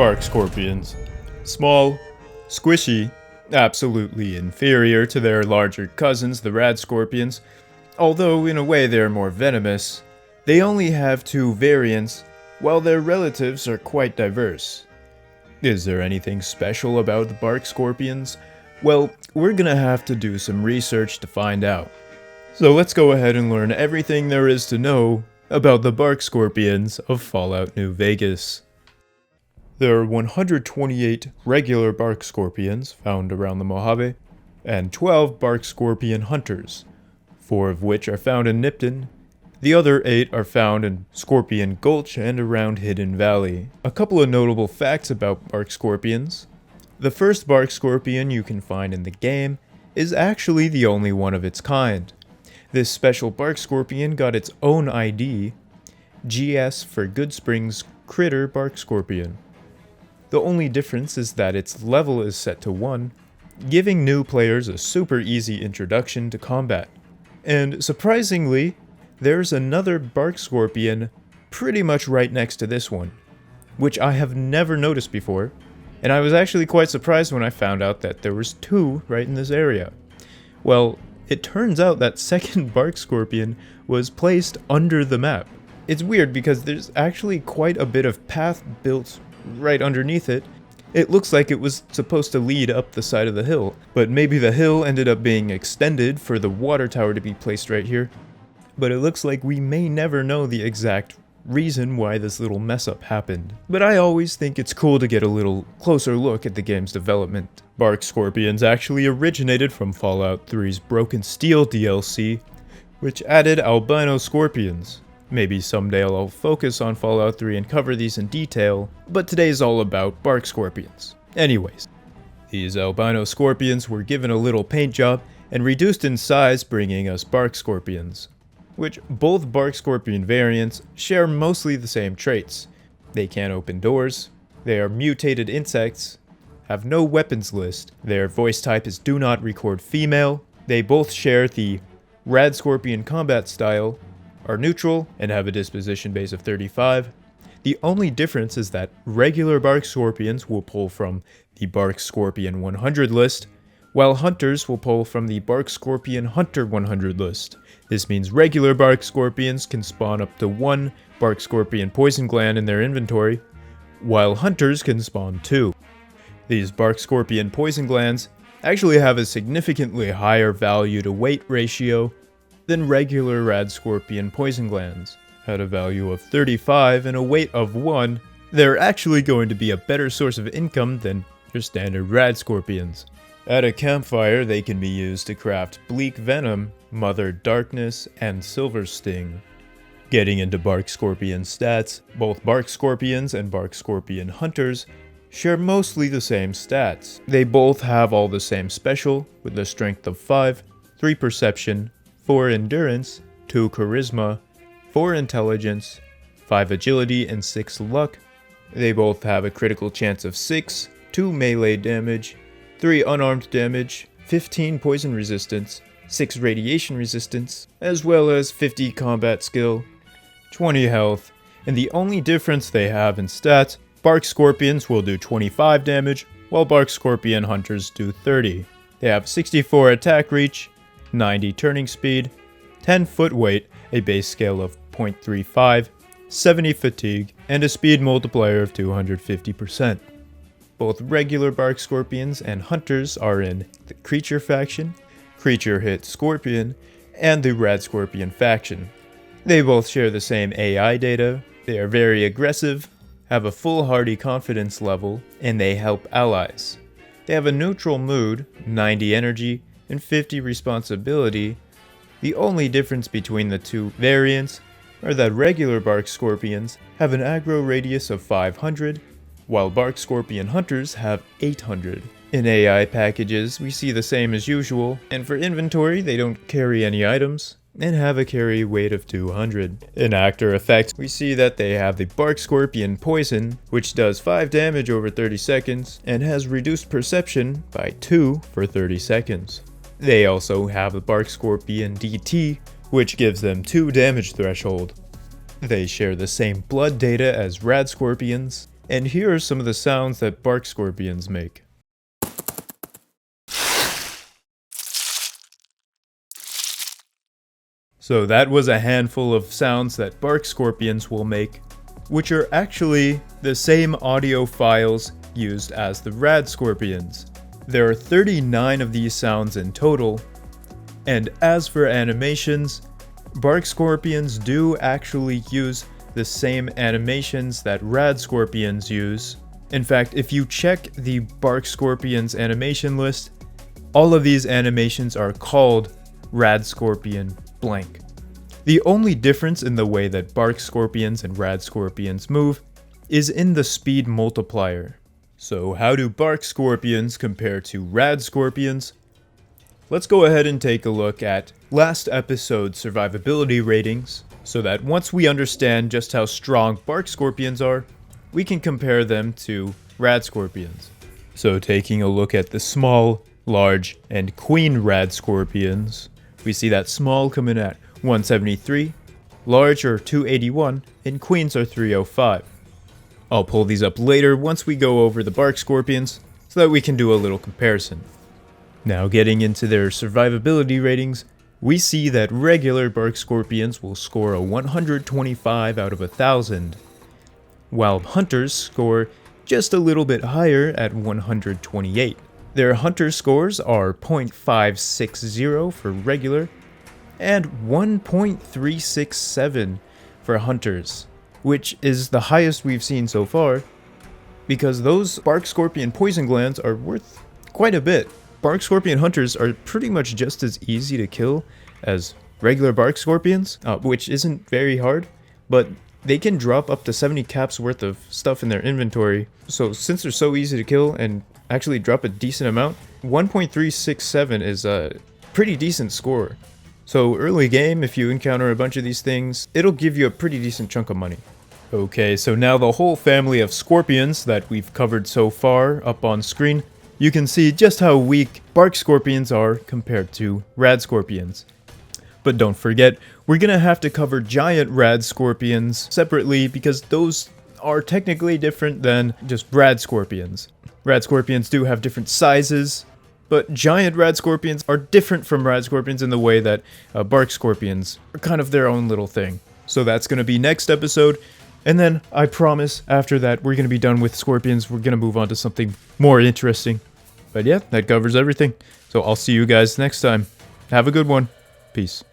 Bark scorpions. Small, squishy, absolutely inferior to their larger cousins, the rad scorpions, although in a way they're more venomous. They only have two variants, while their relatives are quite diverse. Is there anything special about the bark scorpions? Well, we're gonna have to do some research to find out. So let's go ahead and learn everything there is to know about the bark scorpions of Fallout New Vegas. There are 128 regular bark scorpions found around the Mojave, and 12 bark scorpion hunters, 4 of which are found in Nipton. The other 8 are found in Scorpion Gulch and around Hidden Valley. A couple of notable facts about bark scorpions. The first bark scorpion you can find in the game is actually the only one of its kind. This special bark scorpion got its own ID, GS for Good Springs Critter Bark Scorpion. The only difference is that its level is set to 1, giving new players a super easy introduction to combat. And surprisingly, there's another bark scorpion pretty much right next to this one, which I have never noticed before, and I was actually quite surprised when I found out that there was 2 right in this area. Well, it turns out that second bark scorpion was placed under the map. It's weird because there's actually quite a bit of path built right underneath it. It looks like it was supposed to lead up the side of the hill, but maybe the hill ended up being extended for the water tower to be placed right here. But it looks like we may never know the exact reason why this little mess up happened. But I always think it's cool to get a little closer look at the game's development. Bark scorpions actually originated from Fallout 3's Broken Steel DLC, which added albino scorpions. Maybe someday I'll focus on Fallout 3 and cover these in detail, but today's all about bark scorpions. Anyways, these albino scorpions were given a little paint job and reduced in size, bringing us bark scorpions, which both bark scorpion variants share mostly the same traits. They can't open doors, they are mutated insects, have no weapons list, their voice type is do not record female, they both share the rad scorpion combat style, are neutral, and have a disposition base of 35. The only difference is that regular bark scorpions will pull from the Bark Scorpion 100 list, while hunters will pull from the Bark Scorpion Hunter 100 list. This means regular bark scorpions can spawn up to 1 bark scorpion poison gland in their inventory, while hunters can spawn 2. These bark scorpion poison glands actually have a significantly higher value to weight ratio than regular rad scorpion poison glands. At a value of 35 and a weight of 1, they're actually going to be a better source of income than your standard rad scorpions. At a campfire, they can be used to craft Bleak Venom, Mother Darkness, and Silver Sting. Getting into bark scorpion stats, both bark scorpions and bark scorpion hunters share mostly the same stats. They both have all the same special, with a strength of 5, 3 perception, 4 endurance, 2 charisma, 4 intelligence, 5 agility, and 6 luck. They both have a critical chance of 6, 2 melee damage, 3 unarmed damage, 15 poison resistance, 6 radiation resistance, as well as 50 combat skill, 20 health, and the only difference they have in stats, bark scorpions will do 25 damage, while bark scorpion hunters do 30. They have 64 attack reach, 90 turning speed, 10 foot weight, a base scale of 0.35, 70 fatigue, and a speed multiplier of 250%. Both regular bark scorpions and hunters are in the Creature faction, Creature Hit Scorpion, and the Rad Scorpion faction. They both share the same AI data, they are very aggressive, have a full hardy confidence level, and they help allies. They have a neutral mood, 90 energy, and 50 responsibility. The only difference between the two variants are that regular bark scorpions have an aggro radius of 500, while bark scorpion hunters have 800. In AI packages, we see the same as usual, and for inventory, they don't carry any items, and have a carry weight of 200. In actor effects, we see that they have the Bark Scorpion Poison, which does 5 damage over 30 seconds, and has reduced perception by 2 for 30 seconds. They also have the Bark Scorpion DT, which gives them 2 damage threshold. They share the same blood data as Rad Scorpions, And here are some of the sounds that bark scorpions make. So that was a handful of sounds that bark scorpions will make, which are actually the same audio files used as the rad scorpions. There are 39 of these sounds in total, and as for animations, bark scorpions do actually use the same animations that rad scorpions use. In fact, if you check the bark scorpions animation list, all of these animations are called rad scorpion blank. The only difference in the way that bark scorpions and rad scorpions move is in the speed multiplier. So how do bark scorpions compare to rad scorpions? Let's go ahead and take a look at last episode's survivability ratings, so that once we understand just how strong bark scorpions are, we can compare them to rad scorpions. So taking a look at the small, large, and queen rad scorpions, we see that small come in at 173, large are 281, and queens are 305. I'll pull these up later once we go over the bark scorpions, so that we can do a little comparison. Now getting into their survivability ratings, we see that regular bark scorpions will score a 125 out of 1,000, while hunters score just a little bit higher at 128. Their hunter scores are 0.560 for regular, and 1.367 for hunters, which is the highest we've seen so far, because those bark scorpion poison glands are worth quite a bit. Bark scorpion hunters are pretty much just as easy to kill as regular bark scorpions, which isn't very hard, but they can drop up to 70 caps worth of stuff in their inventory. So since they're so easy to kill and actually drop a decent amount, 1.367 is a pretty decent score. So early game, if you encounter a bunch of these things, it'll give you a pretty decent chunk of money. Okay, so now the whole family of scorpions that we've covered so far up on screen, you can see just how weak bark scorpions are compared to rad scorpions. But don't forget, we're gonna have to cover giant rad scorpions separately because those are technically different than just rad scorpions. Rad scorpions do have different sizes, but giant rad scorpions are different from rad scorpions in the way that bark scorpions are kind of their own little thing. So that's gonna be next episode. And then, I promise, after that, we're going to be done with scorpions. We're going to move on to something more interesting. But yeah, that covers everything. So I'll see you guys next time. Have a good one. Peace.